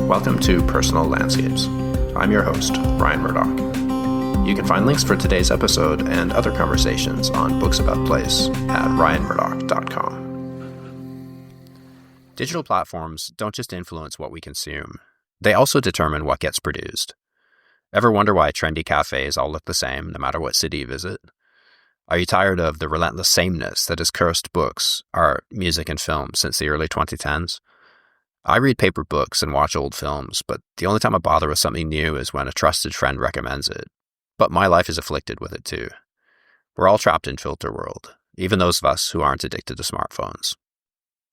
Welcome to Personal Landscapes. I'm your host, Ryan Murdoch. You can find links for today's episode and other conversations on Books About Place at ryanmurdoch.com. Digital platforms don't just influence what we consume, they also determine what gets produced. Ever wonder why trendy cafes all look the same no matter what city you visit? Are you tired of the relentless sameness that has cursed books, art, music, and film since the early 2010s? I read paper books and watch old films, but the only time I bother with something new is when a trusted friend recommends it. But my life is afflicted with it too. We're all trapped in filter world, even those of us who aren't addicted to smartphones.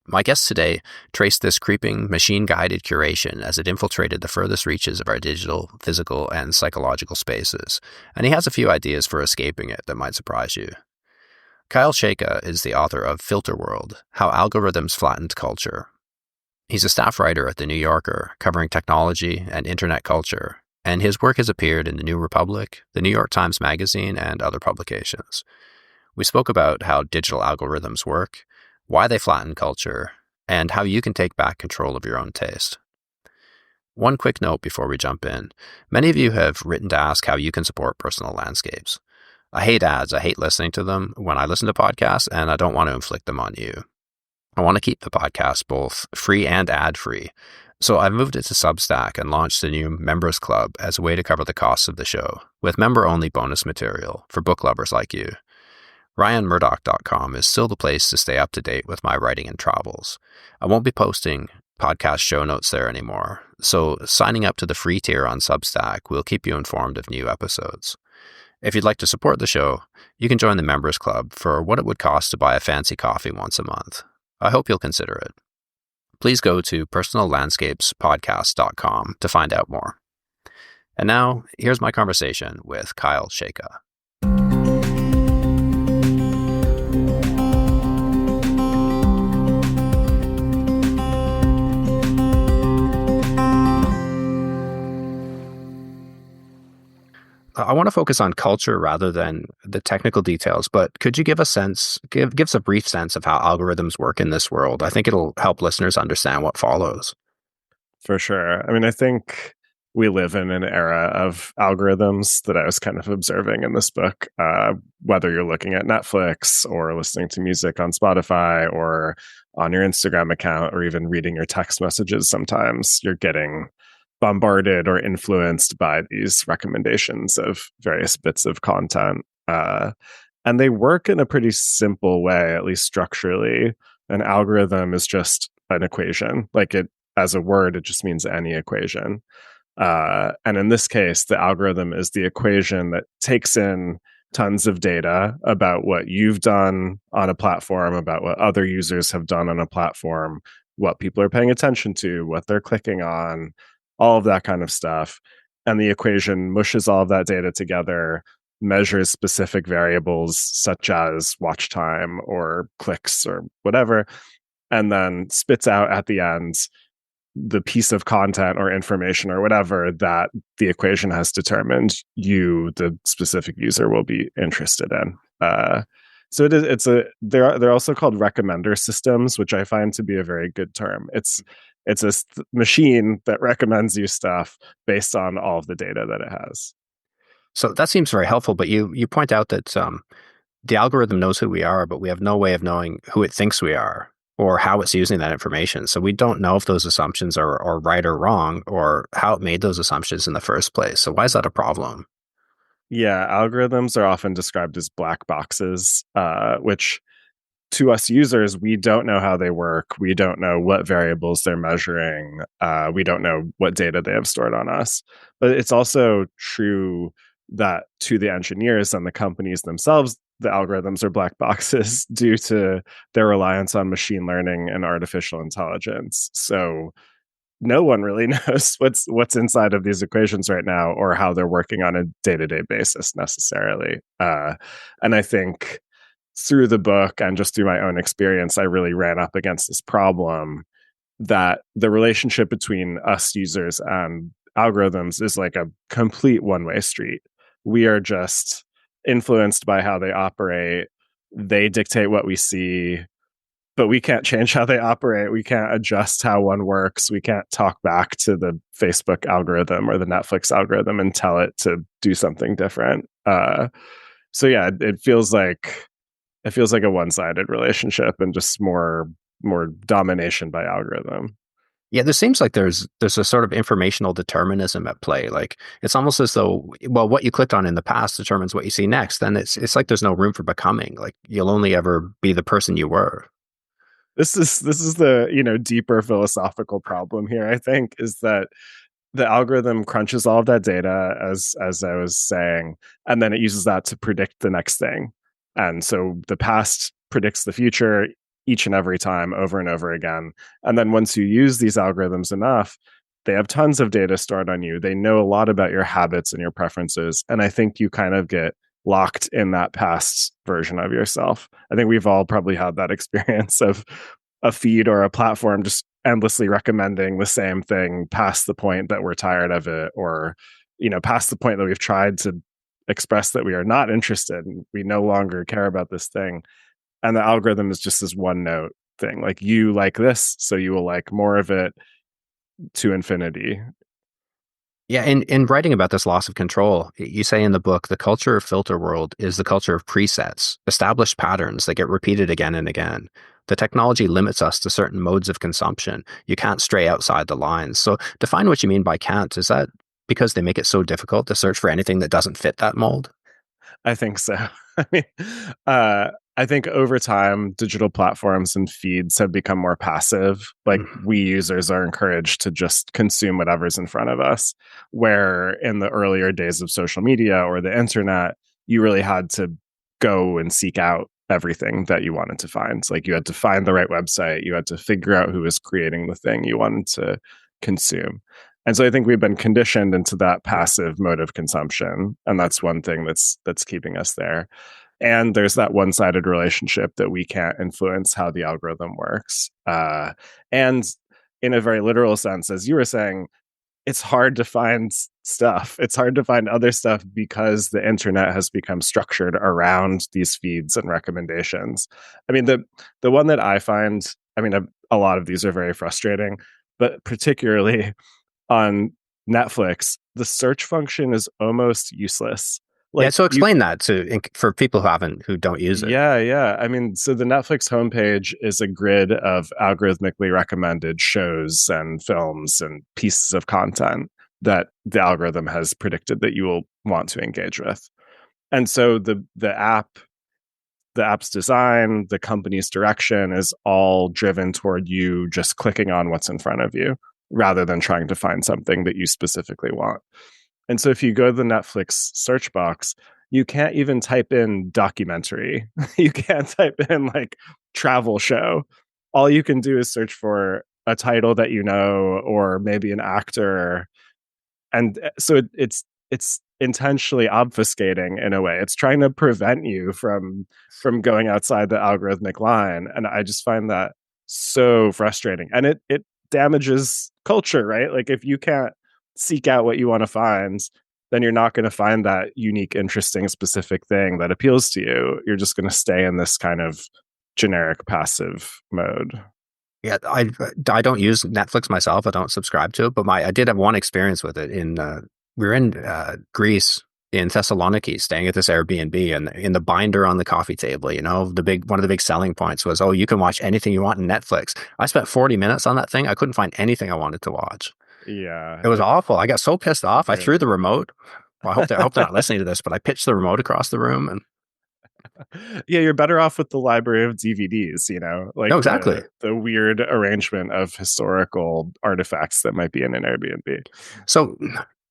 My guest today traced this creeping, machine-guided curation as it infiltrated the furthest reaches of our digital, physical, and psychological spaces, and he has a few ideas for escaping it that might surprise you. Chayka is the author of Filter World: How Algorithms Flattened Culture. He's a staff writer at The New Yorker, covering technology and internet culture, and his work has appeared in The New Republic, The New York Times Magazine, and other publications. We spoke about how digital algorithms work, why they flatten culture, and how you can take back control of your own taste. One quick note before we jump in. Many of you have written to ask how you can support Personal Landscapes. I hate ads. I hate listening to them when I listen to podcasts, and I don't want to inflict them on you. I want to keep the podcast both free and ad-free, so I've moved it to Substack and launched a new Members Club as a way to cover the costs of the show, with member-only bonus material for book lovers like you. ryanmurdoch.com is still the place to stay up to date with my writing and travels. I won't be posting podcast show notes there anymore, so signing up to the free tier on Substack will keep you informed of new episodes. If you'd like to support the show, you can join the Members Club for what it would cost to buy a fancy coffee once a month. I hope you'll consider it. Please go to personallandscapespodcast.com to find out more. And now, here's my conversation with Chayka. I want to focus on culture rather than the technical details, but could you give us a brief sense of how algorithms work in this world? I think it'll help listeners understand what follows. For sure. I mean, I think we live in an era of algorithms that I was kind of observing in this book, whether you're looking at Netflix or listening to music on Spotify or on your Instagram account or even reading your text messages. Sometimes you're getting bombarded or influenced by these recommendations of various bits of content. And they work in a pretty simple way, at least structurally. An algorithm is just an equation. Like it, as a word, it just means any equation. And in this case, the algorithm is the equation that takes in tons of data about what you've done on a platform, about what other users have done on a platform, what people are paying attention to, what they're clicking on, all of that kind of stuff. And the equation mushes all of that data together, measures specific variables such as watch time or clicks or whatever, and then spits out at the end the piece of content or information or whatever that the equation has determined you, the specific user, will be interested in. So they're also called recommender systems, which I find to be a very good term. It's a machine that recommends you stuff based on all of the data that it has. So that seems very helpful, but you point out that the algorithm knows who we are, but we have no way of knowing who it thinks we are or how it's using that information. So we don't know if those assumptions are right or wrong or how it made those assumptions in the first place. So why is that a problem? Yeah, algorithms are often described as black boxes, which to us users, we don't know how they work. We don't know what variables they're measuring. We don't know what data they have stored on us. But it's also true that to the engineers and the companies themselves, the algorithms are black boxes due to their reliance on machine learning and artificial intelligence. So no one really knows what's inside of these equations right now or how they're working on a day-to-day basis necessarily. And I think through the book and just through my own experience, I really ran up against this problem that the relationship between us users and algorithms is like a complete one-way street. We are just influenced by how they operate. They dictate what we see. but we can't change how they operate. We can't adjust how one works. We can't talk back to the Facebook algorithm or the Netflix algorithm and tell it to do something different. So yeah, it feels like a one-sided relationship and just more domination by algorithm. Yeah, there seems like there's a sort of informational determinism at play. Like it's almost as though, well, what you clicked on in the past determines what you see next. Then it's like there's no room for becoming. Like you'll only ever be the person you were. This is the, deeper philosophical problem here, I think, is that the algorithm crunches all of that data, as I was saying, and then it uses that to predict the next thing. And so the past predicts the future each and every time, over and over again. And then once you use these algorithms enough, they have tons of data stored on you. They know a lot about your habits and your preferences. And I think you kind of get locked in that past version of yourself. I think we've all probably had that experience of a feed or a platform just endlessly recommending the same thing past the point that we're tired of it, or past the point that we've tried to express that we are not interested and we no longer care about this thing. And the algorithm is just this one note thing, like, you like this, so you will like more of it to infinity. Yeah, in writing about this loss of control, you say in the book, the culture of filter world is the culture of presets, established patterns that get repeated again and again. The technology limits us to certain modes of consumption. You can't stray outside the lines. So define what you mean by can't. Is that because they make it so difficult to search for anything that doesn't fit that mold? I think so. I mean, I think over time, digital platforms and feeds have become more passive. Like, Mm. we users are encouraged to just consume whatever's in front of us. Where in the earlier days of social media or the internet, you really had to go and seek out everything that you wanted to find. Like, you had to find the right website, you had to figure out who was creating the thing you wanted to consume. And so I think we've been conditioned into that passive mode of consumption, and that's one thing that's keeping us there. And there's that one-sided relationship that we can't influence how the algorithm works. And in a very literal sense, as you were saying, it's hard to find stuff. It's hard to find other stuff because the internet has become structured around these feeds and recommendations. I mean, the one that I find, I mean, a lot of these are very frustrating, but particularly on Netflix, the search function is almost useless. Yeah, Like, so you explain that for people who don't use it. Yeah, yeah. I mean, so the Netflix homepage is a grid of algorithmically recommended shows and films and pieces of content that the algorithm has predicted that you will want to engage with. And so the app's design, the company's direction is all driven toward you just clicking on what's in front of you rather than trying to find something that you specifically want. And so if you go to the Netflix search box, you can't even type in documentary. You can't type in like travel show. All you can do is search for a title that you know, or maybe an actor. And so it's intentionally obfuscating in a way. It's trying to prevent you from going outside the algorithmic line. And I just find that so frustrating. And it damages culture, right? Like, if you can't seek out what you want to find, then you're not going to find that unique, interesting, specific thing that appeals to you. You're just going to stay in this kind of generic passive mode. Yeah, I don't use Netflix myself. I don't subscribe to it, but I did have one experience with it. We were in Greece, in Thessaloniki, staying at this Airbnb, and in the binder on the coffee table, one of the big selling points was, oh, you can watch anything you want in Netflix. I spent 40 minutes on that thing. I couldn't find anything I wanted to watch. Yeah, It was it's awful. I got so pissed off. I threw really the remote. Well, I hope they're not listening to this, but I pitched the remote across the room, and yeah, you're better off with the library of DVDs, no, like exactly. the weird arrangement of historical artifacts that might be in an Airbnb. So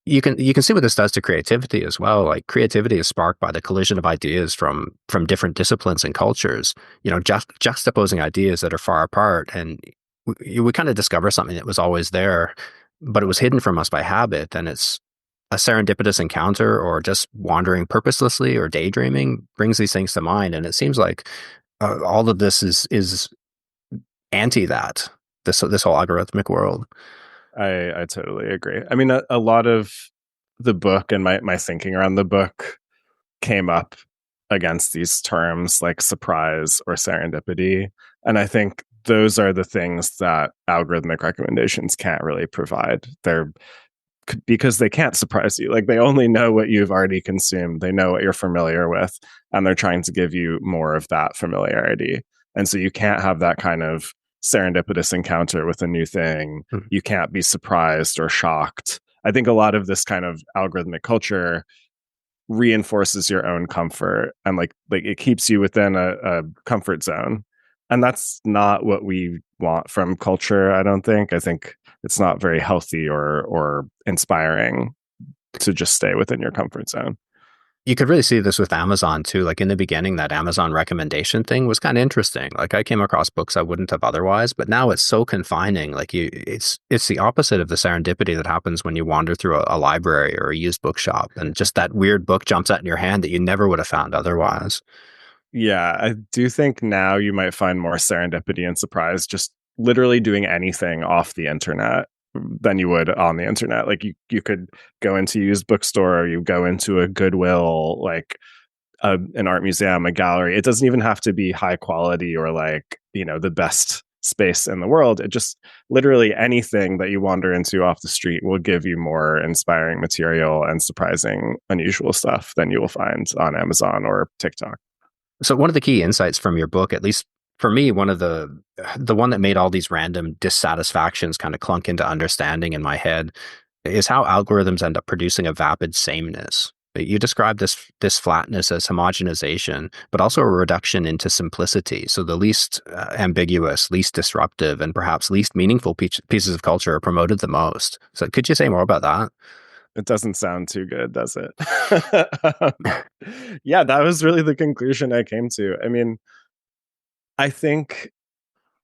you can see what this does to creativity as well. Like creativity is sparked by the collision of ideas from different disciplines and cultures. Just juxtaposing ideas that are far apart, and we kind of discover something that was always there, but it was hidden from us by habit. And it's a serendipitous encounter, or just wandering purposelessly, or daydreaming brings these things to mind. And it seems like all of this is anti that this whole algorithmic world. I totally agree. I mean, a lot of the book and my thinking around the book came up against these terms like surprise or serendipity. And I think those are the things that algorithmic recommendations can't really provide. They're because they can't surprise you. Like they only know what you've already consumed. They know what you're familiar with, and they're trying to give you more of that familiarity. And so you can't have that kind of serendipitous encounter with a new thing. Mhm. You can't be surprised or shocked. I think a lot of this kind of algorithmic culture reinforces your own comfort, and like it keeps you within a comfort zone, and that's not what we want from culture. I think it's not very healthy or inspiring to just stay within your comfort zone. You could really see this with Amazon too. Like in the beginning, that Amazon recommendation thing was kind of interesting. Like I came across books I wouldn't have otherwise, but now it's so confining. Like it's the opposite of the serendipity that happens when you wander through a library or a used bookshop, and just that weird book jumps out in your hand that you never would have found otherwise. Yeah, I do think now you might find more serendipity and surprise just literally doing anything off the internet than you would on the internet. Like you could go into a used bookstore, or you go into a Goodwill, like an art museum, a gallery. It doesn't even have to be high quality or like, the best space in the world. It just literally anything that you wander into off the street will give you more inspiring material and surprising, unusual stuff than you will find on Amazon or TikTok. So one of the key insights from your book, at least for me, one of the one that made all these random dissatisfactions kind of clunk into understanding in my head is how algorithms end up producing a vapid sameness. You describe this flatness as homogenization, but also a reduction into simplicity. So the least ambiguous, least disruptive, and perhaps least meaningful pieces of culture are promoted the most. So could you say more about that? It doesn't sound too good, does it? Yeah, that was really the conclusion I came to. I mean, I think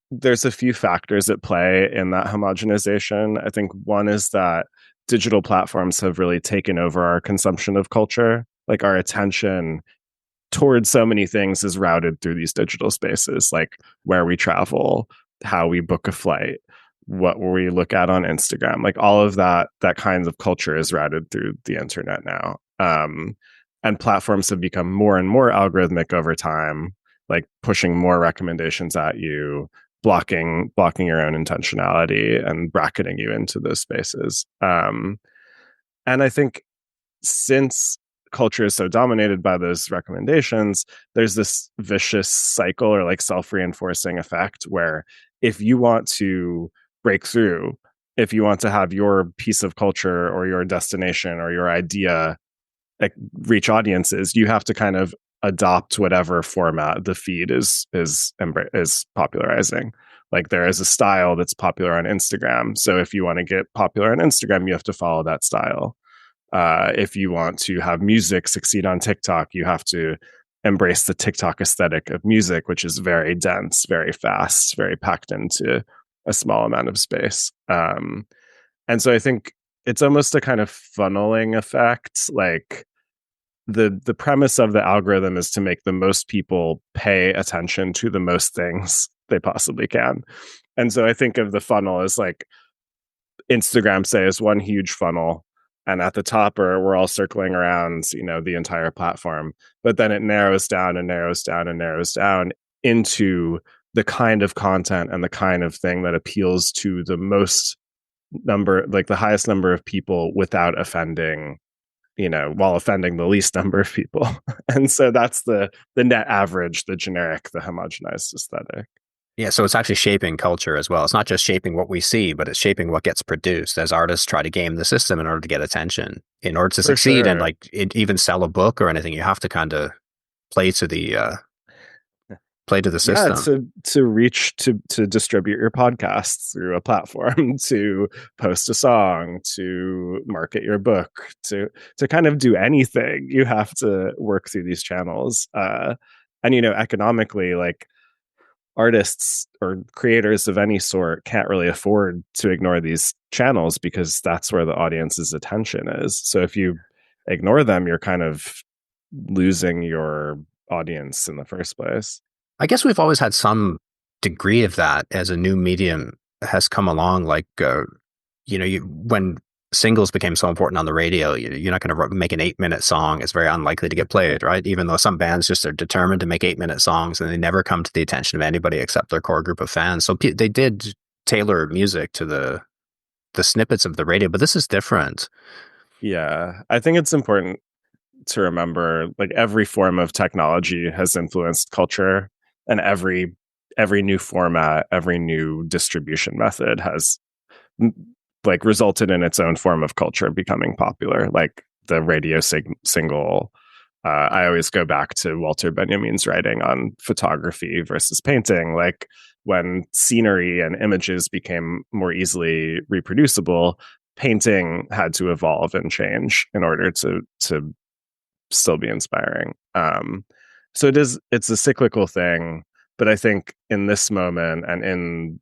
there's a few factors at play in that homogenization. I think one is that digital platforms have really taken over our consumption of culture. Like our attention towards so many things is routed through these digital spaces, like where we travel, how we book a flight, what we look at on Instagram. Like all of that kind of culture is routed through the internet now. And platforms have become more and more algorithmic over time, like pushing more recommendations at you, blocking your own intentionality and bracketing you into those spaces. And I think since culture is so dominated by those recommendations, there's this vicious cycle or like self-reinforcing effect where if you want to break through, if you want to have your piece of culture or your destination or your idea like reach audiences, you have to kind of adopt whatever format the feed is popularizing. Like there is a style that's popular on Instagram, so if you want to get popular on Instagram, you have to follow that style. If you want to have music succeed on TikTok, you have to embrace the TikTok aesthetic of music, which is very dense, very fast, very packed into a small amount of space. And so I think it's almost a kind of funneling effect. Like the premise of the algorithm is to make the most people pay attention to the most things they possibly can. And so I think of the funnel as like Instagram, say, is one huge funnel. And at the top we're all circling around, the entire platform. But then it narrows down and narrows down and narrows down into the kind of content and the kind of thing that appeals to the most number, like the highest number of people without offending, while offending the least number of people. And so that's the net average, the generic, the homogenized aesthetic. Yeah, so it's actually shaping culture as well. It's not just shaping what we see, but it's shaping what gets produced as artists try to game the system in order to get attention. In order to For succeed and sure. like even sell a book or anything, you have to kind of play to play to the Yeah, system. to reach to distribute your podcast through a platform, to post a song, to market your book, to kind of do anything, you have to work through these channels. And economically, like artists or creators of any sort can't really afford to ignore these channels because that's where the audience's attention is. So if you ignore them, you're kind of losing your audience in the first place. I guess we've always had some degree of that as a new medium has come along. Like, when singles became so important on the radio. You're not going to make an 8-minute song. It's very unlikely to get played, right? Even though some bands just are determined to make 8-minute songs and they never come to the attention of anybody except their core group of fans. So they did tailor music to the snippets of the radio, but this is different. Yeah, I think it's important to remember like every form of technology has influenced culture, and every new format, every new distribution method has like resulted in its own form of culture becoming popular, like the radio single. I always go back to Walter Benjamin's writing on photography versus painting. Like when scenery and images became more easily reproducible, painting had to evolve and change in order to still be inspiring. So it's a cyclical thing, but I think in this moment and in,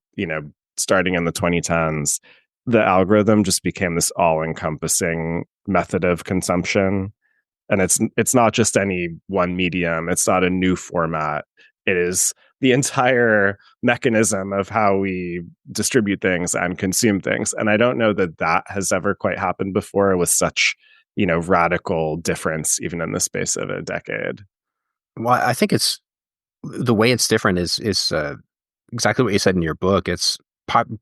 starting in the 2010s, the algorithm just became this all-encompassing method of consumption. And it's not just any one medium, it's not a new format. It is the entire mechanism of how we distribute things and consume things. And I don't know that that has ever quite happened before with such, radical difference, even in the space of a decade. Well, I think it's the way it's different is exactly what you said in your book. It's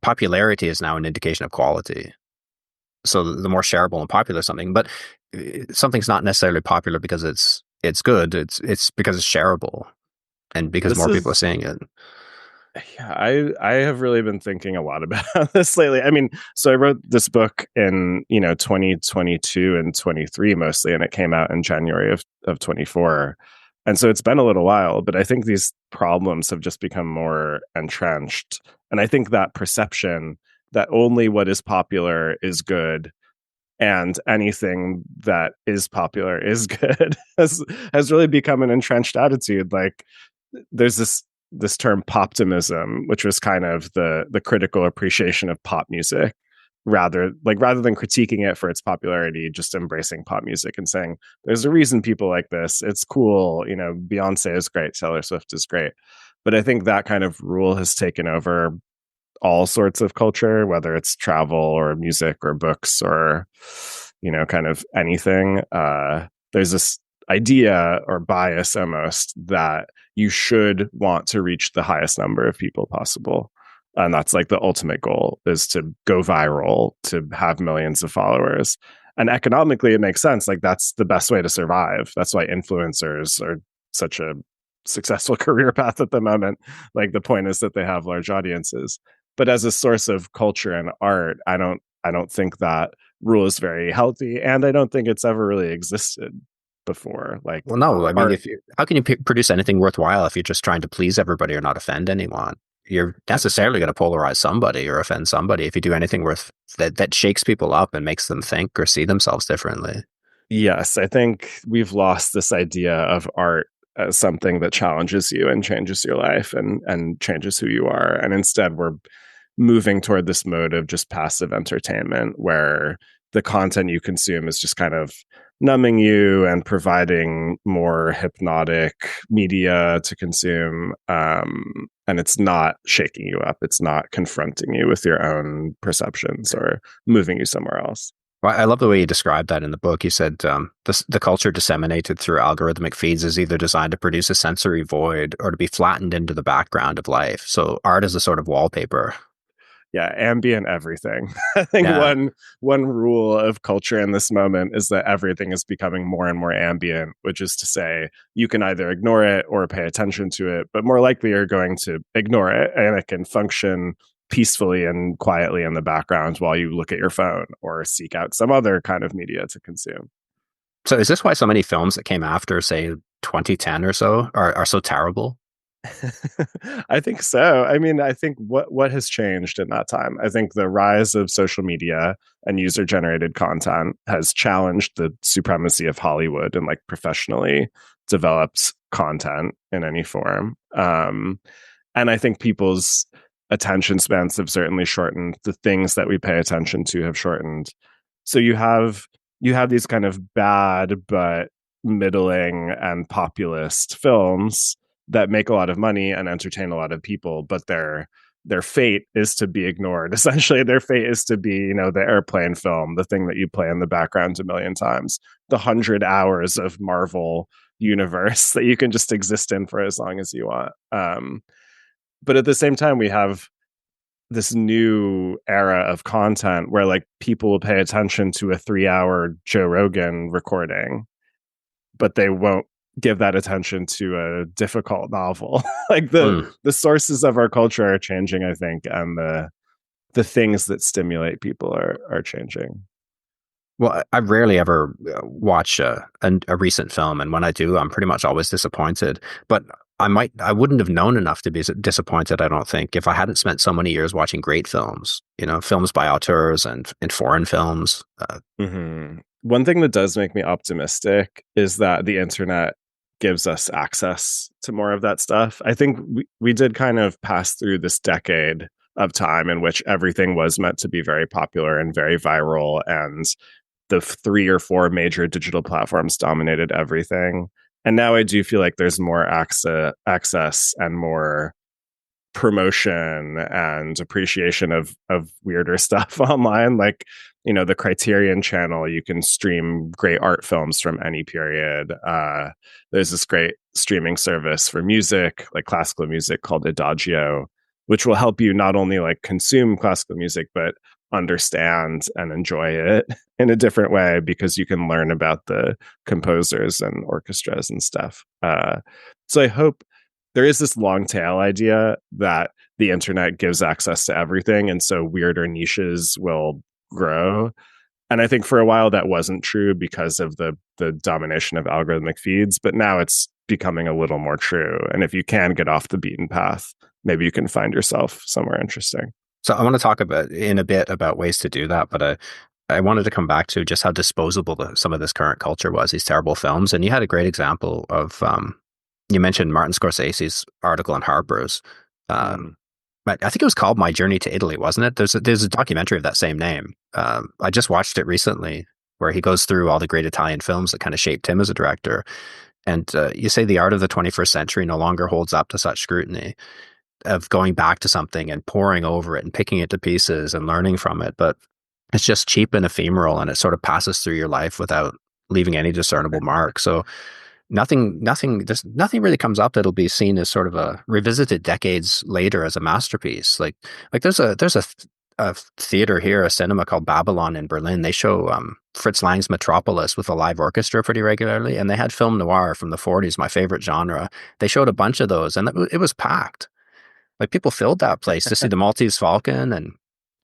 popularity is now an indication of quality. So the more shareable and popular something, but something's not necessarily popular because it's good. It's because it's shareable and because This more people are is seeing it. Yeah, I have really been thinking a lot about this lately. I mean, so I wrote this book in 2022 and 23 mostly, and it came out in January of 24. And so it's been a little while, but I think these problems have just become more entrenched. And I think that perception that only what is popular is good and anything that is popular is good has really become an entrenched attitude. Like there's this term poptimism, which was kind of the critical appreciation of pop music, rather than critiquing it for its popularity, just embracing pop music and saying there's a reason people like this. It's cool, Beyonce is great, Taylor Swift is great. But I think that kind of rule has taken over all sorts of culture, whether it's travel or music or books or, kind of anything. There's this idea or bias almost that you should want to reach the highest number of people possible. And that's like the ultimate goal, is to go viral, to have millions of followers. And economically, it makes sense. Like that's the best way to survive. That's why influencers are such a successful career path at the moment. Like the point is that they have large audiences. But as a source of culture and art, I don't think that rule is very healthy, and I don't think it's ever really existed before. Like Well, no, I mean, art, if you how can you produce anything worthwhile if you're just trying to please everybody or not offend anyone? You're necessarily going to polarize somebody or offend somebody if you do anything worth that shakes people up and makes them think or see themselves differently. yes, I think we've lost this idea of art as something that challenges you and changes your life and changes who you are. And instead we're moving toward this mode of just passive entertainment where the content you consume is just kind of numbing you and providing more hypnotic media to consume. And it's not shaking you up. It's not confronting you with your own perceptions or moving you somewhere else. Well, I love the way you described that in the book. You said the culture disseminated through algorithmic feeds is either designed to produce a sensory void or to be flattened into the background of life. So art is a sort of wallpaper. Yeah, ambient everything. I think Yeah. one rule of culture in this moment is that everything is becoming more and more ambient, which is to say you can either ignore it or pay attention to it, but more likely you're going to ignore it, and it can function peacefully and quietly in the background while you look at your phone or seek out some other kind of media to consume. So is this why so many films that came after, say, 2010 or so are so terrible? I think so. I mean, I think what has changed in that time? I think the rise of social media and user generated content has challenged the supremacy of Hollywood and like professionally developed content in any form. And I think people's attention spans have certainly shortened. The things that we pay attention to have shortened. So you have these kind of bad but middling and populist films that make a lot of money and entertain a lot of people, but their fate is to be ignored. Essentially, their fate is to be, the airplane film, the thing that you play in the background a million times, the 100 hours of Marvel universe that you can just exist in for as long as you want. But at the same time, we have this new era of content where like people will pay attention to a 3 hour Joe Rogan recording, but they won't give that attention to a difficult novel. Like Mm. the sources of our culture are changing, I think, and the things that stimulate people are changing. Well, I rarely ever watch a recent film, and when I do, I'm pretty much always disappointed. But I wouldn't have known enough to be disappointed, I don't think, if I hadn't spent so many years watching great films, films by auteurs and foreign films. One thing that does make me optimistic is that the internet gives us access to more of that stuff. I think we did kind of pass through this decade of time in which everything was meant to be very popular and very viral, and the 3 or 4 major digital platforms dominated everything. And now I do feel like there's more access and more promotion and appreciation of weirder stuff online. Like, the Criterion channel, you can stream great art films from any period. There's this great streaming service for music, like classical music, called Adagio, which will help you not only like consume classical music but understand and enjoy it in a different way, because you can learn about the composers and orchestras and stuff. So I hope there is this long tail idea that the internet gives access to everything, and so weirder niches will grow. And I think for a while that wasn't true because of the domination of algorithmic feeds, but now it's becoming a little more true. And if you can get off the beaten path, maybe you can find yourself somewhere interesting. So I want to talk about in a bit about ways to do that, but I wanted to come back to just how disposable some of this current culture was, these terrible films. And you had a great example of, you mentioned Martin Scorsese's article in Harper's. Mm. I think it was called My Journey to Italy, wasn't it? There's a documentary of that same name. I just watched it recently, where he goes through all the great Italian films that kind of shaped him as a director. And you say the art of the 21st century no longer holds up to such scrutiny of going back to something and poring over it and picking it to pieces and learning from it. But it's just cheap and ephemeral, and it sort of passes through your life without leaving any discernible mark. So nothing really comes up that'll be seen as sort of a revisited decades later as a masterpiece. Like a theater here, a cinema called Babylon in Berlin. They show Fritz Lang's Metropolis with a live orchestra pretty regularly, and they had film noir from the 40s, my favorite genre. They showed a bunch of those, and it was packed. Like, people filled that place to see the Maltese Falcon and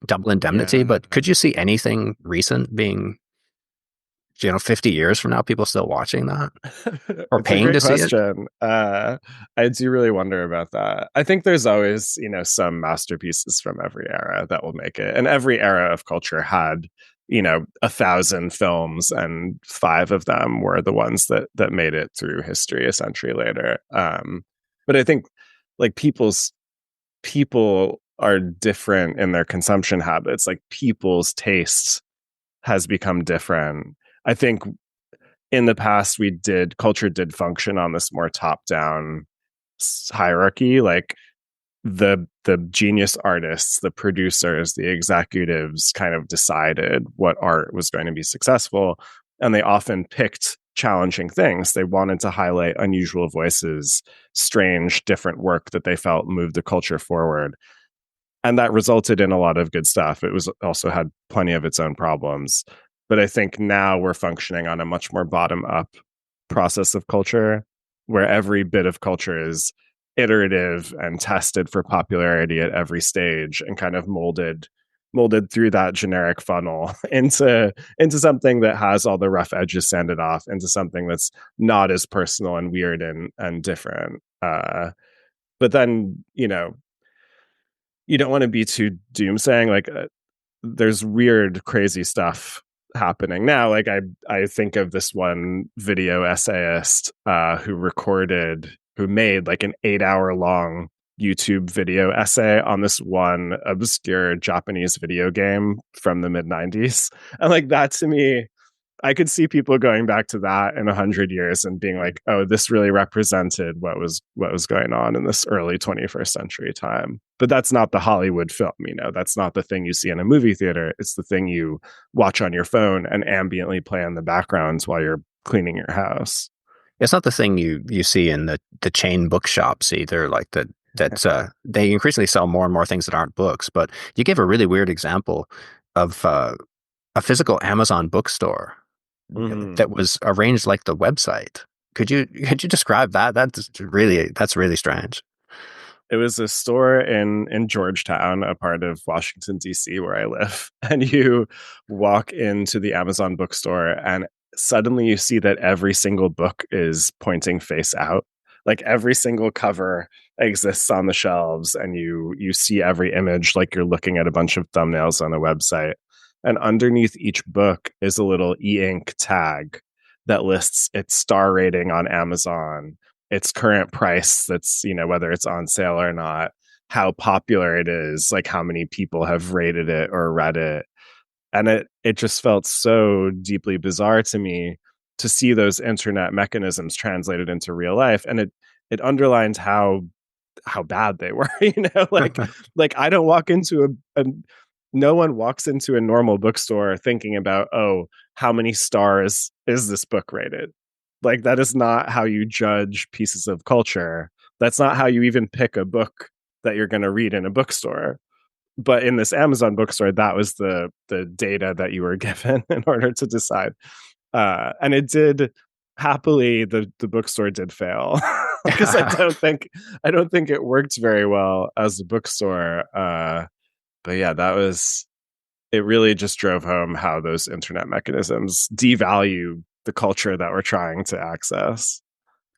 Double Indemnity. Yeah. But could you see anything recent being, 50 years from now, people still watching that or It's a paying great to see it? question. I do really wonder about that. I think there's always, some masterpieces from every era that will make it. And every era of culture had, 1,000 films, and 5 of them were the ones that made it through history a century later. But I think like people are different in their consumption habits. Like, people's tastes has become different. I think in the past culture did function on this more top down hierarchy. Like, the genius artists, the producers, the executives kind of decided what art was going to be successful, and they often picked challenging things. They wanted to highlight unusual voices, strange different work that they felt moved the culture forward, and that resulted in a lot of good stuff. It was also had plenty of its own problems. But I think now we're functioning on a much more bottom up process of culture, where every bit of culture is iterative and tested for popularity at every stage, and kind of molded through that generic funnel into something that has all the rough edges sanded off, into something that's not as personal and weird and different. But then, you don't want to be too doomsaying. Like, there's weird, crazy stuff happening now. Like, I think of this one video essayist who made like an 8 hour long YouTube video essay on this one obscure Japanese video game from the mid 90s. And like, that to me, I could see people going back to that in 100 years and being like, "Oh, this really represented what was going on in this early 21st century time." But that's not the Hollywood film, That's not the thing you see in a movie theater. It's the thing you watch on your phone and ambiently play in the backgrounds while you're cleaning your house. It's not the thing you see in the chain bookshops either. Like that they increasingly sell more and more things that aren't books. But you gave a really weird example of a physical Amazon bookstore Mm-hmm. that was arranged like the website. Could you describe that? That's really strange. It was a store in Georgetown, a part of Washington D.C. where I live, and you walk into the Amazon bookstore, and suddenly you see that every single book is pointing face out. Like every single cover exists on the shelves, and you see every image like you're looking at a bunch of thumbnails on a website. And underneath each book is a little e-ink tag that lists its star rating on Amazon, its current price, that's whether it's on sale or not, how popular it is, like how many people have rated it or read it. And it just felt so deeply bizarre to me to see those internet mechanisms translated into real life. And it underlines how bad they were. Like I don't walk into a no one walks into a normal bookstore thinking about, oh, how many stars is this book rated? Like that is not how you judge pieces of culture. That's not how you even pick a book that you're going to read in a bookstore. But in this Amazon bookstore, that was the data that you were given in order to decide. And it did happily, the bookstore did fail because I don't think it worked very well as a bookstore. But yeah, it really just drove home how those internet mechanisms devalue the culture that we're trying to access.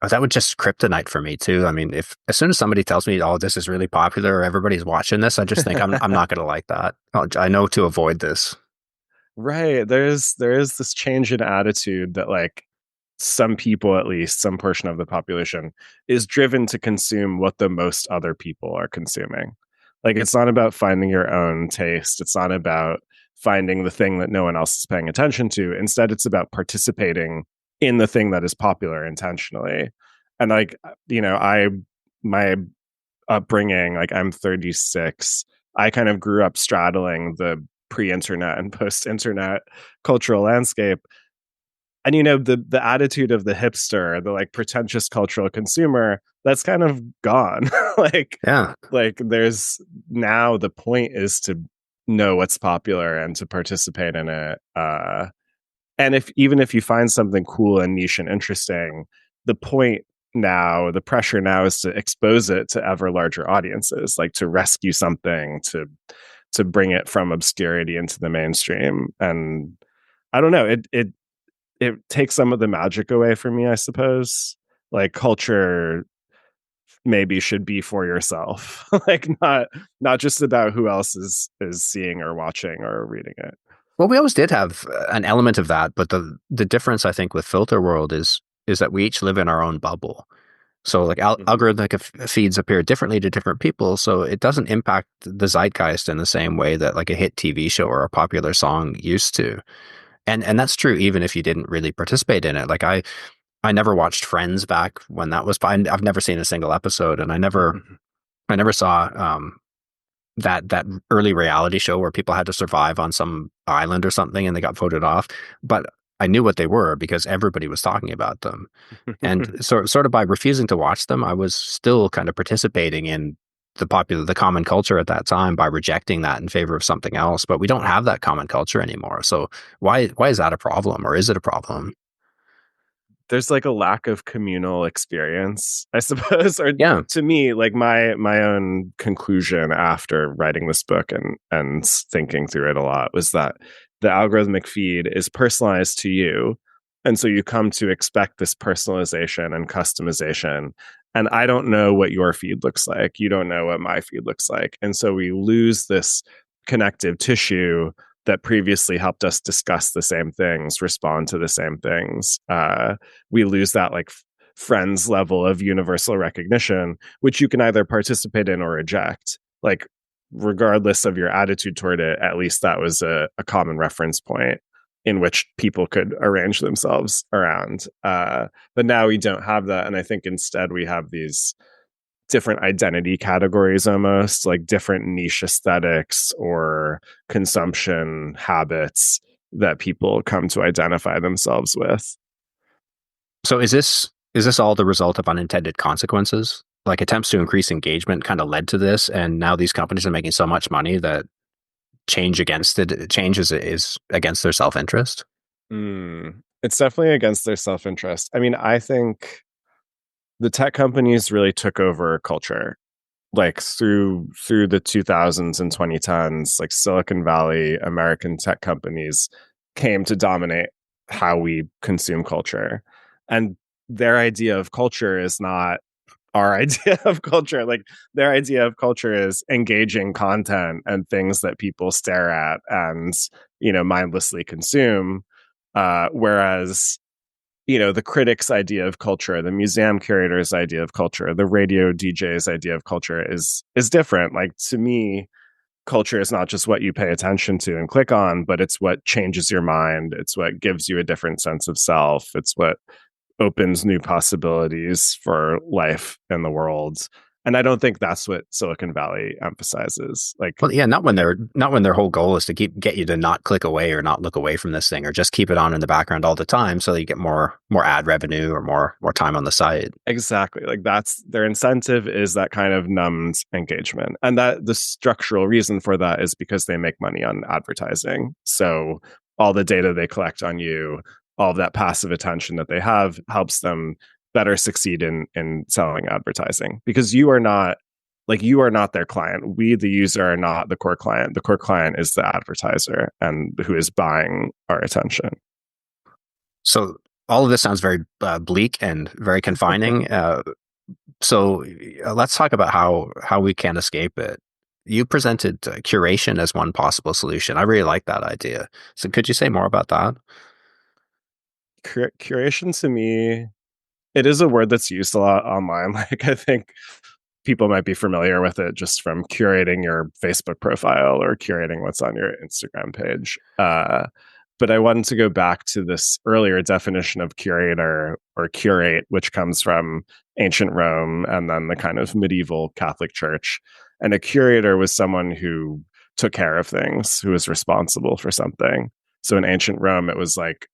Oh, that would just kryptonite for me too. I mean, if as soon as somebody tells me, "Oh, this is really popular," or "Everybody's watching this," I just think I'm not going to like that. I know to avoid this. Right. There is this change in attitude that, like, some people, at least some portion of the population, is driven to consume what the most other people are consuming. Like it's not about finding your own taste. It's not about finding the thing that no one else is paying attention to. Instead, it's about participating in the thing that is popular intentionally. And like, I my upbringing, like I'm 36. I kind of grew up straddling the pre-internet and post-internet cultural landscape. And the attitude of the hipster, the like pretentious cultural consumer, that's kind of gone. like Yeah. like there's now the point is to know what's popular and to participate in it. And even if you find something cool and niche and interesting, the pressure now is to expose it to ever larger audiences, like to rescue something, to bring it from obscurity into the mainstream. And I don't know, it takes some of the magic away from me, I suppose. Like culture maybe should be for yourself, like not just about who else is seeing or watching or reading it. Well, we always did have an element of that, but the difference I think with Filter World is that we each live in our own bubble. So like Mm-hmm. algorithmic feeds appear differently to different people, so it doesn't impact the zeitgeist in the same way that like a hit TV show or a popular song used to. And that's true even if you didn't really participate in it. Like I never watched Friends back when that was fine. I've never seen a single episode, and I never saw that early reality show where people had to survive on some island or something and they got voted off. But I knew what they were because everybody was talking about them. And sort of by refusing to watch them, I was still kind of participating in the common culture at that time by rejecting that in favor of something else. But we don't have that common culture anymore. So why is that a problem, or is it a problem? There's like a lack of communal experience, I suppose. Or Yeah. to me, like my own conclusion after writing this book and thinking through it a lot was that the algorithmic feed is personalized to you. And so you come to expect this personalization and customization. And I don't know what your feed looks like. You don't know what my feed looks like. And so we lose this connective tissue that previously helped us discuss the same things, respond to the same things. We lose that like friends level of universal recognition, which you can either participate in or reject. Like, regardless of your attitude toward it, at least that was a common reference point. in which people could arrange themselves around. But now we don't have that. And I think instead we have these different identity categories, almost like different niche aesthetics or consumption habits that people come to identify themselves with. So is this all the result of unintended consequences? Like attempts to increase engagement kind of led to this, and now these companies are making so much money that change is against their self interest. It's definitely against their self interest. I mean, I think the tech companies really took over culture like through the 2000s and 2010s. Like Silicon Valley American tech companies came to dominate how we consume culture, and their idea of culture is not our idea of culture. Like their idea of culture is engaging content and things that people stare at and mindlessly consume, whereas the critic's idea of culture, the museum curator's idea of culture, the radio DJ's idea of culture is different. Like to me, culture is not just what you pay attention to and click on, but it's what changes your mind. It's what gives you a different sense of self. It's what opens new possibilities for life in the world. And I don't think that's what Silicon Valley emphasizes. Like, Well, yeah, not when their whole goal is to get you to not click away or not look away from this thing or just keep it on in the background all the time so that you get more ad revenue or more time on the site. exactly. Like that's their incentive, is that kind of numbed engagement. And that the structural reason for that is because they make money on advertising. So all the data they collect on you, all of that passive attention that they have helps them better succeed in selling advertising, because you are not their client. We, the user, are not the core client. The core client is the advertiser and who is buying our attention. So all of this sounds very bleak and very confining. So let's talk about how we can escape it. You presented curation as one possible solution. I really like that idea. So could you say more about that? Curation to me, it is a word that's used a lot online. Like I think people might be familiar with it just from curating your Facebook profile or curating what's on your Instagram page. But I wanted to go back to this earlier definition of curator or curate, which comes from ancient Rome and then the kind of medieval Catholic Church. And a curator was someone who took care of things, who was responsible for something. So in ancient Rome, it was like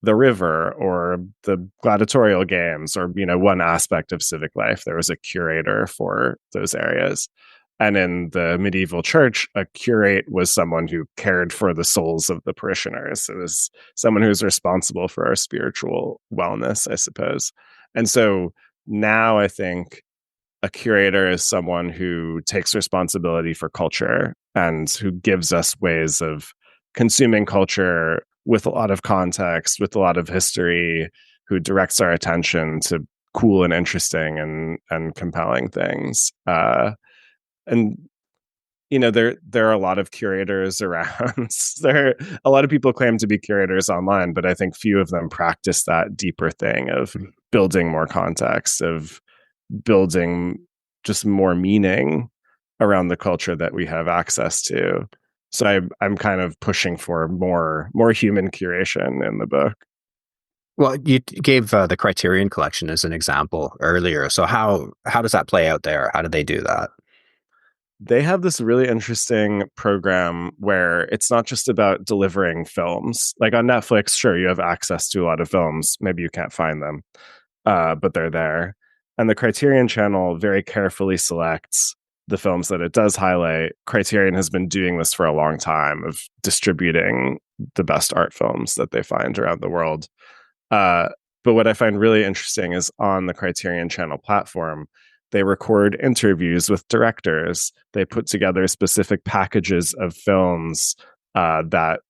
the river or the gladiatorial games, or one aspect of civic life. There was a curator for those areas. And in the medieval church, a curate was someone who cared for the souls of the parishioners. It was someone who was responsible for our spiritual wellness, I suppose. And so now I think a curator is someone who takes responsibility for culture and who gives us ways of consuming culture with a lot of context, with a lot of history, who directs our attention to cool and interesting and compelling things. And there are a lot of curators around. A lot of people claim to be curators online, but I think few of them practice that deeper thing of building more context, of building just more meaning around the culture that we have access to. So I'm kind of pushing for more human curation in the book. Well, you gave the Criterion Collection as an example earlier. So how does that play out there? How do they do that? They have this really interesting program where it's not just about delivering films. Like on Netflix, sure, you have access to a lot of films. Maybe you can't find them, but they're there. And the Criterion channel very carefully selects the films that it does highlight. Criterion has been doing this for a long time, of distributing the best art films that they find around the world. Uh, but what I find really interesting is on the Criterion Channel platform, they record interviews with directors. They put together specific packages of films that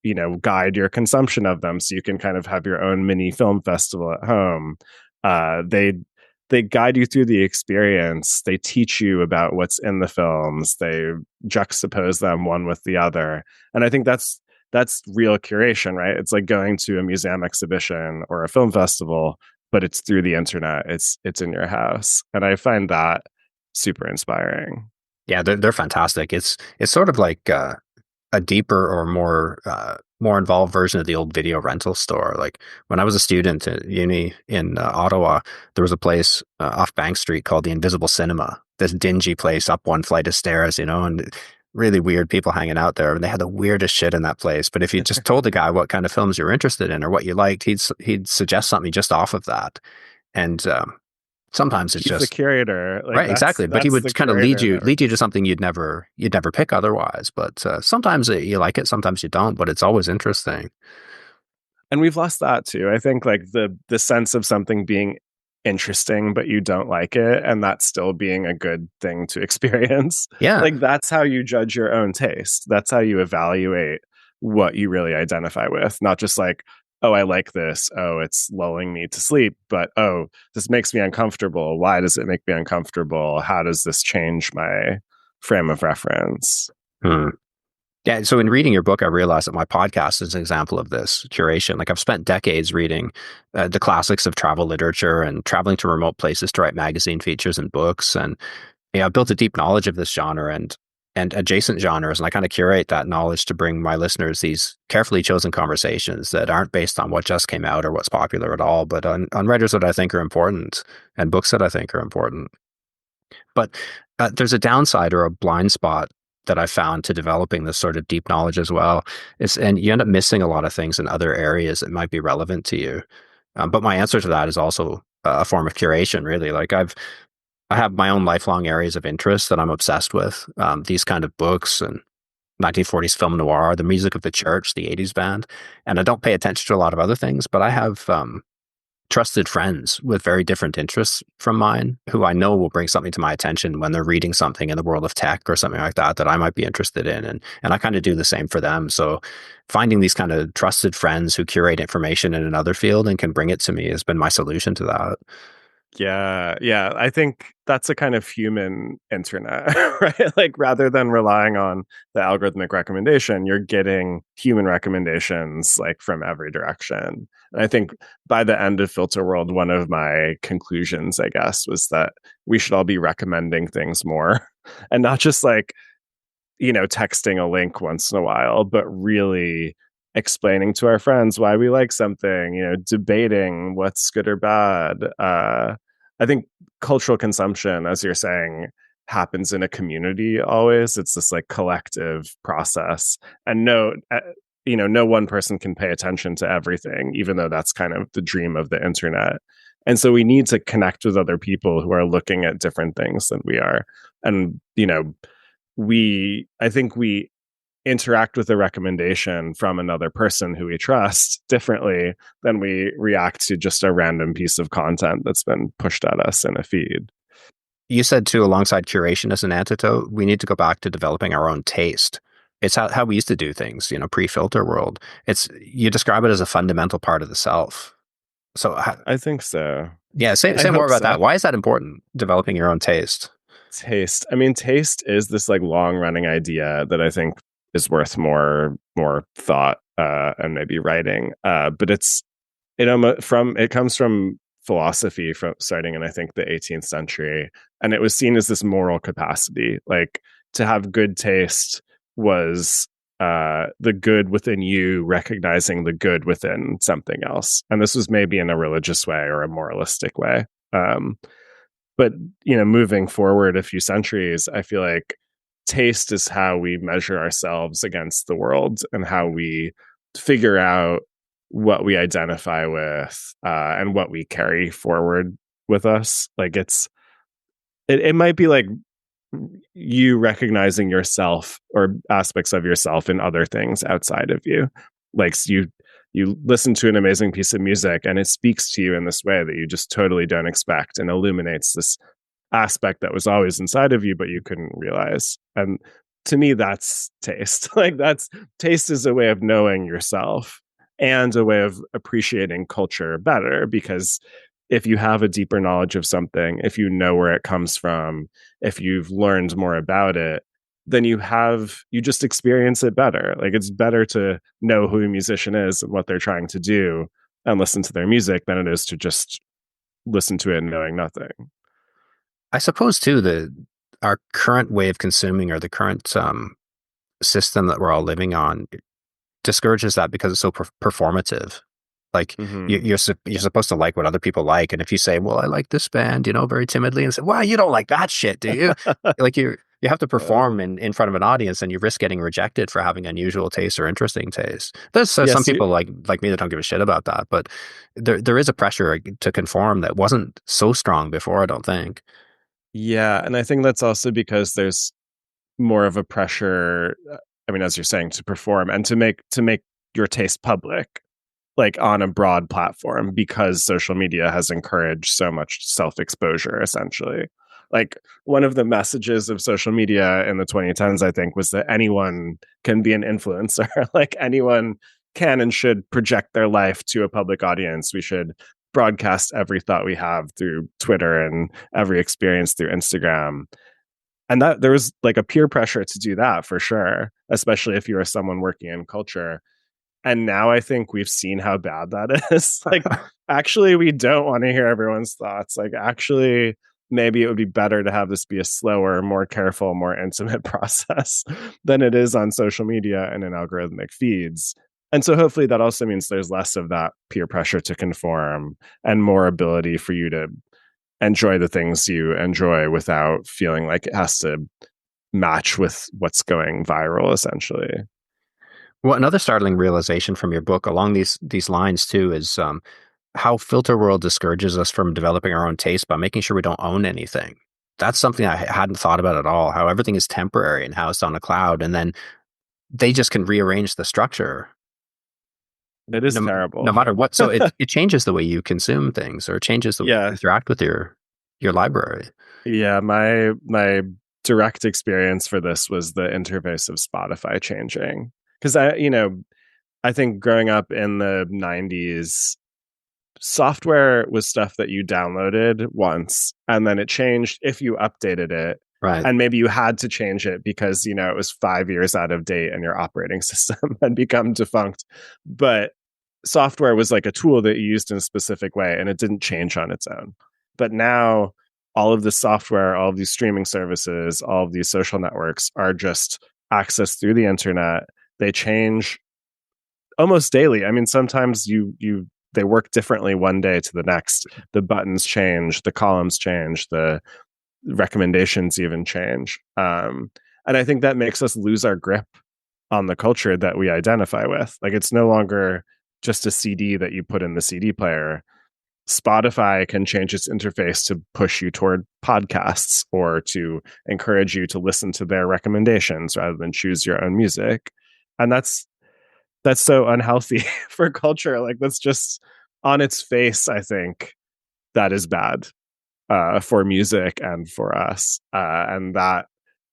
guide your consumption of them, so you can kind of have your own mini film festival at home. They guide you through the experience. They teach you about what's in the films. They juxtapose them one with the other, and I think that's real curation, right? It's like going to a museum exhibition or a film festival, but it's through the internet. It's in your house, and I find that super inspiring. Yeah, they're fantastic. It's sort of like a deeper or more involved version of the old video rental store. Like when I was a student at uni in Ottawa, there was a place off Bank Street called the Invisible Cinema. This dingy place up one flight of stairs, and really weird people hanging out there. And they had the weirdest shit in that place. But if you just told the guy what kind of films you're interested in or what you liked, he'd suggest something just off of that. And sometimes it's He's the just curator. Like right, exactly. But he that's the would kind of lead curator in you that. lead you to something you'd never pick otherwise. But sometimes you like it, sometimes you don't. But it's always interesting. And we've lost that too. I think like the sense of something being interesting but you don't like it, and that still being a good thing to experience. Yeah. Like that's how you judge your own taste. That's how you evaluate what you really identify with, not just like, oh, I like this, oh, it's lulling me to sleep, but oh, this makes me uncomfortable. Why does it make me uncomfortable? How does this change my frame of reference? Hmm. Yeah, so in reading your book, I realized that my podcast is an example of this curation. Like I've spent decades reading the classics of travel literature and traveling to remote places to write magazine features and books. And I built a deep knowledge of this genre and adjacent genres. And I kind of curate that knowledge to bring my listeners these carefully chosen conversations that aren't based on what just came out or what's popular at all, but on writers that I think are important and books that I think are important. But there's a downside or a blind spot that I found to developing this sort of deep knowledge as well. And you end up missing a lot of things in other areas that might be relevant to you. But my answer to that is also a form of curation, really. Like I have my own lifelong areas of interest that I'm obsessed with. These kind of books and 1940s film noir, the music of the church, the 80s band. And I don't pay attention to a lot of other things, but I have trusted friends with very different interests from mine who I know will bring something to my attention when they're reading something in the world of tech or something like that that I might be interested in. And I kind of do the same for them. So finding these kind of trusted friends who curate information in another field and can bring it to me has been my solution to that. Yeah, yeah. I think that's a kind of human internet, right? Like rather than relying on the algorithmic recommendation, you're getting human recommendations like from every direction. And I think by the end of Filter World, one of my conclusions, I guess, was that we should all be recommending things more and not just like, texting a link once in a while, but really explaining to our friends why we like something, debating what's good or bad. I think cultural consumption, as you're saying, happens in a community always. It's this like collective process. And no one person can pay attention to everything, even though that's kind of the dream of the internet. And so we need to connect with other people who are looking at different things than we are. And, I think we interact with a recommendation from another person who we trust differently than we react to just a random piece of content that's been pushed at us in a feed. You said too, alongside curation as an antidote, we need to go back to developing our own taste. It's how we used to do things, pre-filter world. You describe it as a fundamental part of the self. So I think so. yeah, say I more hope about so. that. Why is that important? Developing your own taste. Taste. I mean, taste is this like long running idea that I think is worth more thought and maybe writing. But it comes from philosophy from starting in I think the 18th century, and it was seen as this moral capacity. Like to have good taste was the good within you recognizing the good within something else, and this was maybe in a religious way or a moralistic way. But moving forward a few centuries, I feel like taste is how we measure ourselves against the world and how we figure out what we identify with and what we carry forward with us. Like it might be like you recognizing yourself or aspects of yourself in other things outside of you. Like you listen to an amazing piece of music and it speaks to you in this way that you just totally don't expect and illuminates this aspect that was always inside of you but you couldn't realize. And to me that's taste. Like that's taste is a way of knowing yourself and a way of appreciating culture better, because if you have a deeper knowledge of something, if you know where it comes from, if you've learned more about it, then you just experience it better. Like it's better to know who a musician is and what they're trying to do and listen to their music than it is to just listen to it knowing nothing. I suppose too our current way of consuming or the current system that we're all living on discourages that because it's so performative. Like Hmm. you're supposed to like what other people like, and if you say, "Well, I like this band," very timidly, and say, "Well, you don't like that shit, do you?" Like you have to perform in front of an audience, and you risk getting rejected for having unusual taste or interesting taste. There's some Yes, people like me that don't give a shit about that, but there is a pressure to conform that wasn't so strong before. I don't think. yeah, and I think that's also because there's more of a pressure. I mean, as you're saying, to perform and to make your taste public, like on a broad platform, because social media has encouraged so much self-exposure essentially. Like one of the messages of social media in the 2010s, I think, was that anyone can be an influencer. Like anyone can and should project their life to a public audience. We should broadcast every thought we have through Twitter and every experience through Instagram. And that there was like a peer pressure to do that for sure, especially if you are someone working in culture. And now I think we've seen how bad that is. Like, actually, we don't want to hear everyone's thoughts. Like, actually, maybe it would be better to have this be a slower, more careful, more intimate process than it is on social media and in algorithmic feeds. And so hopefully that also means there's less of that peer pressure to conform and more ability for you to enjoy the things you enjoy without feeling like it has to match with what's going viral, essentially. Well, another startling realization from your book along these lines too is how filter world discourages us from developing our own taste by making sure we don't own anything. That's something I hadn't thought about at all. How everything is temporary and housed on a cloud, and then they just can rearrange the structure It is no terrible. matter what. So it changes the way you consume things, or changes the way you Yeah. interact with your library. Yeah, my direct experience for this was the interface of Spotify changing. Because I think growing up in the 90s, software was stuff that you downloaded once and then it changed if you updated it. Right. And maybe you had to change it because, it was 5 years out of date and your operating system had become defunct. But software was like a tool that you used in a specific way and it didn't change on its own. But now all of this software, all of these streaming services, all of these social networks are just accessed through the internet. They change almost daily. I mean, sometimes you they work differently one day to the next. The buttons change, the columns change, the recommendations even change. And I think that makes us lose our grip on the culture that we identify with. Like it's no longer just a CD that you put in the CD player. Spotify can change its interface to push you toward podcasts or to encourage you to listen to their recommendations rather than choose your own music. And that's so unhealthy for culture. Like that's just on its face, I think that is bad for music and for us, and that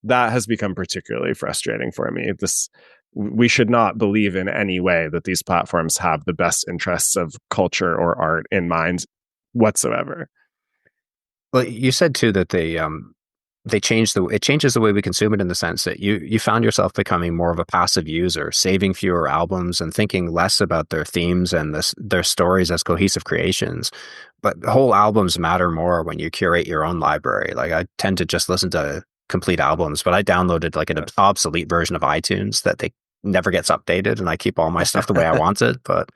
has become particularly frustrating for me. This we should not believe in any way that these platforms have the best interests of culture or art in mind whatsoever. Well, you said too that they change it changes the way we consume it in the sense that you found yourself becoming more of a passive user, saving fewer albums and thinking less about their themes and their stories as cohesive creations. But whole albums matter more when you curate your own library. Like I tend to just listen to complete albums, but I downloaded like an obsolete version of iTunes that they never gets updated, and I keep all my stuff the way I want it. But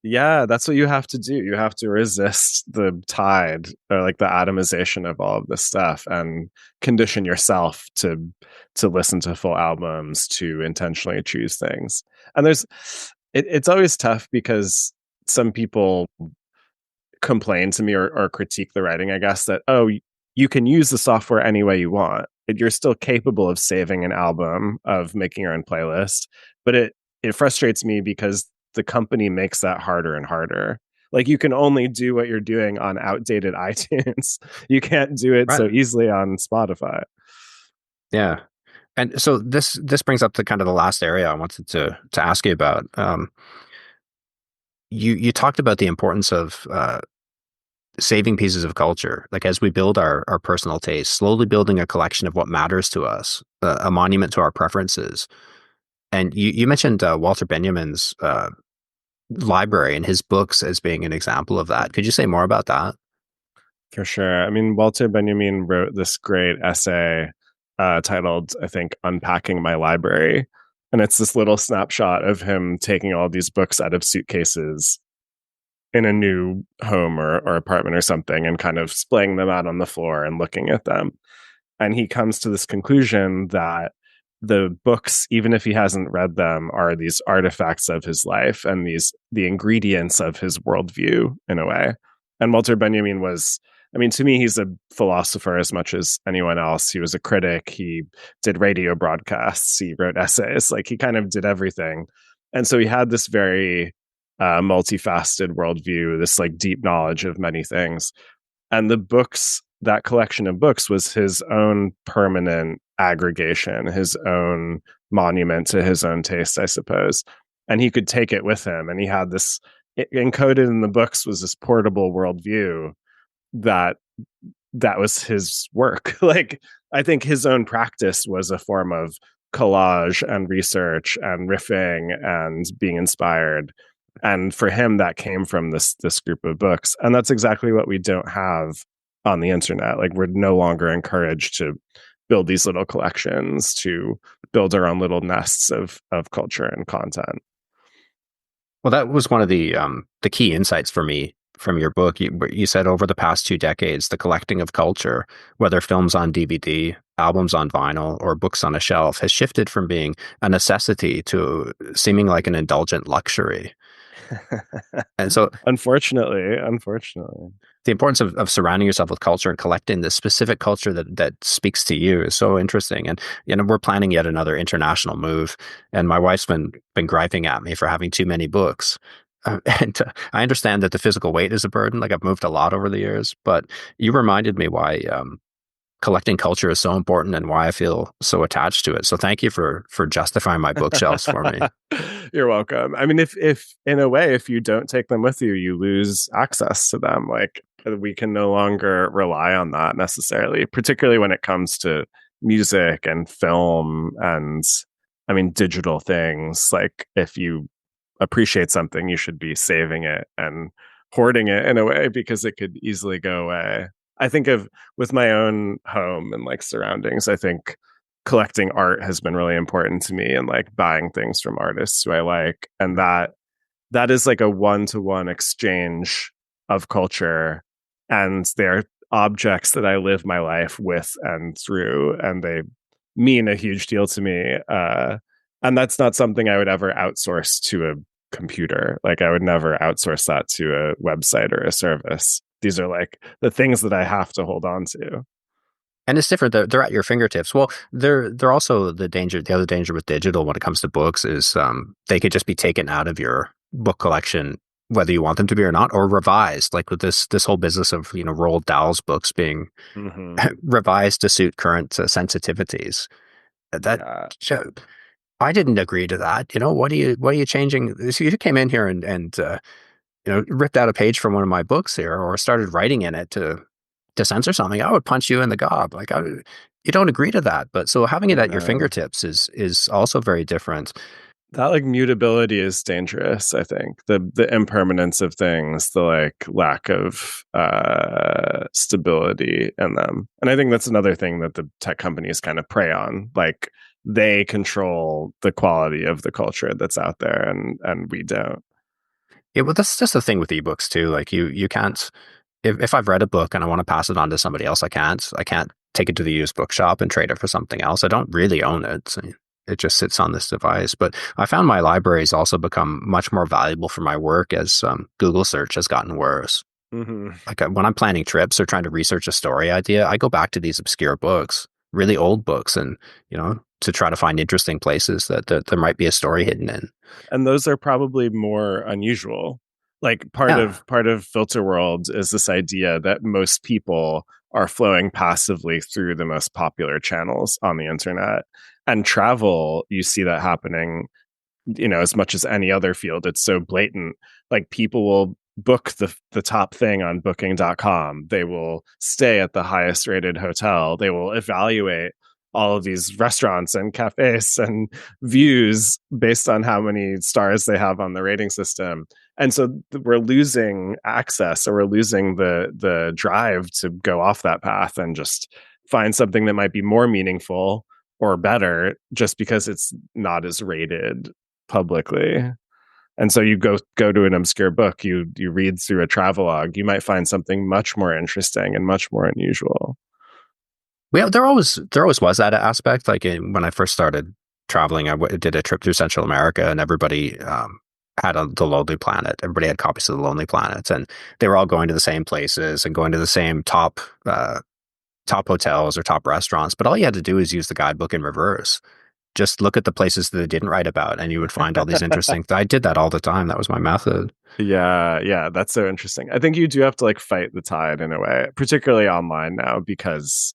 Yeah, that's what you have to do. You have to resist the tide or like the atomization of all of this stuff and condition yourself to listen to full albums, to intentionally choose things. And it's always tough because some people complain to me or critique the writing, I guess, that, oh, you can use the software any way you want. You're still capable of saving an album, of making your own playlist, but it frustrates me because the company makes that harder and harder. Like you can only do what you're doing on outdated iTunes. You can't do it so right, easily on Spotify. yeah. And so this brings up the kind of the last area I wanted to ask you about. You talked about the importance of saving pieces of culture, like as we build our personal taste, slowly building a collection of what matters to us, a monument to our preferences. And you mentioned Walter Benjamin's library and his books as being an example of that. Could you say more about that? For sure. I mean, Walter Benjamin wrote this great essay titled, I think, Unpacking My Library. And it's this little snapshot of him taking all these books out of suitcases in a new home or apartment or something and kind of splaying them out on the floor and looking at them. And he comes to this conclusion that the books, even if he hasn't read them, are these artifacts of his life and these the ingredients of his worldview in a way. And Walter Benjamin was, I mean, to me, he's a philosopher as much as anyone else. He was a critic. He did radio broadcasts. He wrote essays. Like he kind of did everything. And so he had this very multifaceted worldview, this like deep knowledge of many things. And the books, that collection of books was his own permanent aggregation, his own monument to his own taste, I suppose. And he could take it with him. And he had this encoded in the books was this portable worldview that was his work. Like I think his own practice was a form of collage and research and riffing and being inspired. And for him, that came from this group of books. And that's exactly what we don't have on the internet. Like we're no longer encouraged to build these little collections, to build our own little nests of culture and content. Well, that was one of the key insights for me from your book. You said over the past 2 decades, the collecting of culture, whether films on DVD, albums on vinyl, or books on a shelf, has shifted from being a necessity to seeming like an indulgent luxury. And so Unfortunately. the importance of surrounding yourself with culture and collecting the specific culture that speaks to you is so interesting. And we're planning yet another international move. And my wife's been griping at me for having too many books. And I understand that the physical weight is a burden. Like I've moved a lot over the years, but you reminded me why collecting culture is so important and why I feel so attached to it. So thank you for justifying my bookshelves for me. You're welcome. I mean, if in a way, if you don't take them with you, you lose access to them. Like we can no longer rely on that necessarily, particularly when it comes to music and film and, I mean, digital things. Like if you appreciate something, you should be saving it and hoarding it in a way because it could easily go away. I think of with my own home and like surroundings, I think collecting art has been really important to me and like buying things from artists who I like. And that is like a one-to-one exchange of culture. And they're objects that I live my life with and through, and they mean a huge deal to me. And that's not something I would ever outsource to a computer. Like I would never outsource that to a website or a service. These are like the things that I have to hold on to. And it's different. They're at your fingertips. Well, they're also the danger. The other danger with digital when it comes to books is they could just be taken out of your book collection, whether you want them to be or not, or revised. Like with this whole business of Roald Dahl's books being revised to suit current sensitivities. That I didn't agree to that. What are you changing? So you came in here and ripped out a page from one of my books here, or started writing in it to censor something. I would punch you in the gob. Like you don't agree to that. But so having it at your fingertips is also very different. That like mutability is dangerous. I think the impermanence of things, the like lack of stability in them, and I think that's another thing that the tech companies kind of prey on. Like they control the quality of the culture that's out there, and we don't. Yeah, well, that's just the thing with ebooks too. Like you can't. If I've read a book and I want to pass it on to somebody else, I can't take it to the used bookshop and trade it for something else. I don't really own it. So it just sits on this device. But I found my libraries also become much more valuable for my work as Google search has gotten worse. Mm-hmm. Like when I'm planning trips or trying to research a story idea, I go back to these obscure books, really old books, and to try to find interesting places that there might be a story hidden in. And those are probably more unusual. Like part of Filter World is this idea that most people are flowing passively through the most popular channels on the internet. And travel, you see that happening, as much as any other field. It's so blatant. Like people will book the top thing on booking.com. They will stay at the highest rated hotel. They will evaluate all of these restaurants and cafes and views based on how many stars they have on the rating system. And so we're losing access, or we're losing the drive to go off that path and just find something that might be more meaningful or better just because it's not as rated publicly. And so you go to an obscure book, you read through a travelogue, you might find something much more interesting and much more unusual. Well, there always was that aspect. Like when I first started traveling, did a trip through Central America, and everybody had the Lonely Planet. Everybody had copies of the Lonely Planet, and they were all going to the same places and going to the same top hotels or top restaurants. But all you had to do is use the guidebook in reverse. Just look at the places that they didn't write about, and you would find all these interesting. I did that all the time. That was my method. Yeah, that's so interesting. I think you do have to like fight the tide in a way, particularly online now, because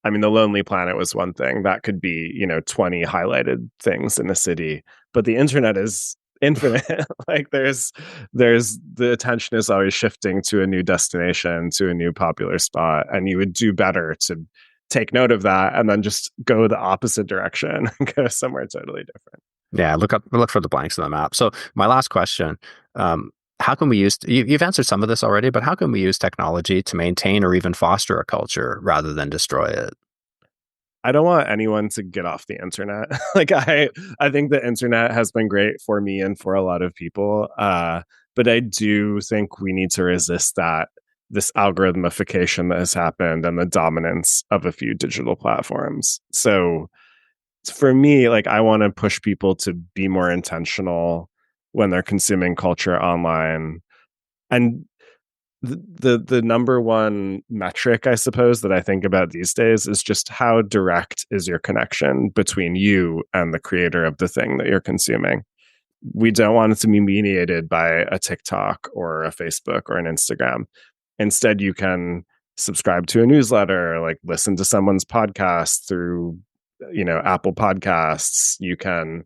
I mean, the Lonely Planet was one thing that could be, 20 highlighted things in a city, but the internet is infinite. Like there's the attention is always shifting to a new destination, to a new popular spot, and you would do better to take note of that and then just go the opposite direction and go somewhere totally different. Yeah, look for the blanks on the map. So my last question: how can we use? You've answered some of this already, but how can we use technology to maintain or even foster a culture rather than destroy it? I don't want anyone to get off the internet. Like I think the internet has been great for me and for a lot of people. But I do think we need to resist this algorithmification that has happened and the dominance of a few digital platforms. So for me, like I want to push people to be more intentional when they're consuming culture online. And the number one metric, I suppose, that I think about these days is just how direct is your connection between you and the creator of the thing that you're consuming. We don't want it to be mediated by a TikTok or a Facebook or an Instagram. Instead, you can subscribe to a newsletter, like listen to someone's podcast through, Apple Podcasts. You can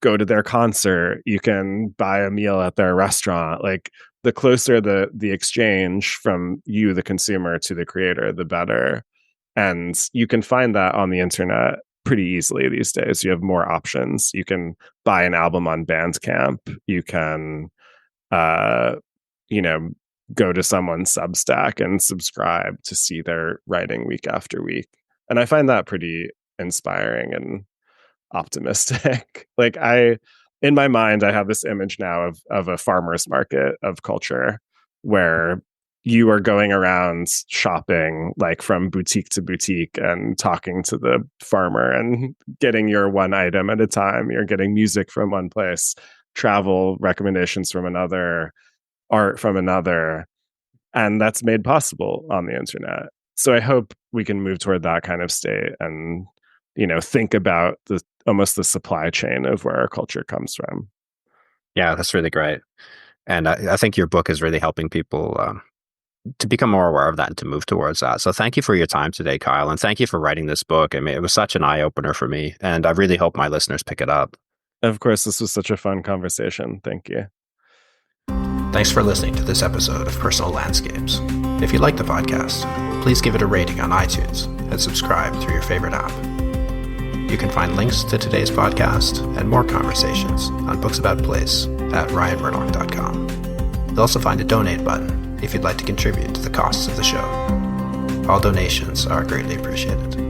go to their concert. You can buy a meal at their restaurant. Like the closer the exchange from you, the consumer, to the creator, the better. And you can find that on the internet pretty easily these days. You have more options. You can buy an album on Bandcamp. You can, go to someone's Substack and subscribe to see their writing week after week. And I find that pretty inspiring and optimistic. Like in my mind, I have this image now of a farmer's market of culture where you are going around shopping like from boutique to boutique and talking to the farmer and getting your one item at a time. You're getting music from one place, travel recommendations from another, art from another. And that's made possible on the internet. So I hope we can move toward that kind of state and, think about almost the supply chain of where our culture comes from. Yeah, that's really great. And I think your book is really helping people to become more aware of that and to move towards that. So thank you for your time today, Kyle. And thank you for writing this book. I mean, it was such an eye opener for me. And I really hope my listeners pick it up. Of course, this was such a fun conversation. Thank you. Thanks for listening to this episode of Personal Landscapes. If you like the podcast, please give it a rating on iTunes and subscribe through your favorite app. You can find links to today's podcast and more conversations on Books About Place at ryanmurdoch.com. You'll also find a donate button if you'd like to contribute to the costs of the show. All donations are greatly appreciated.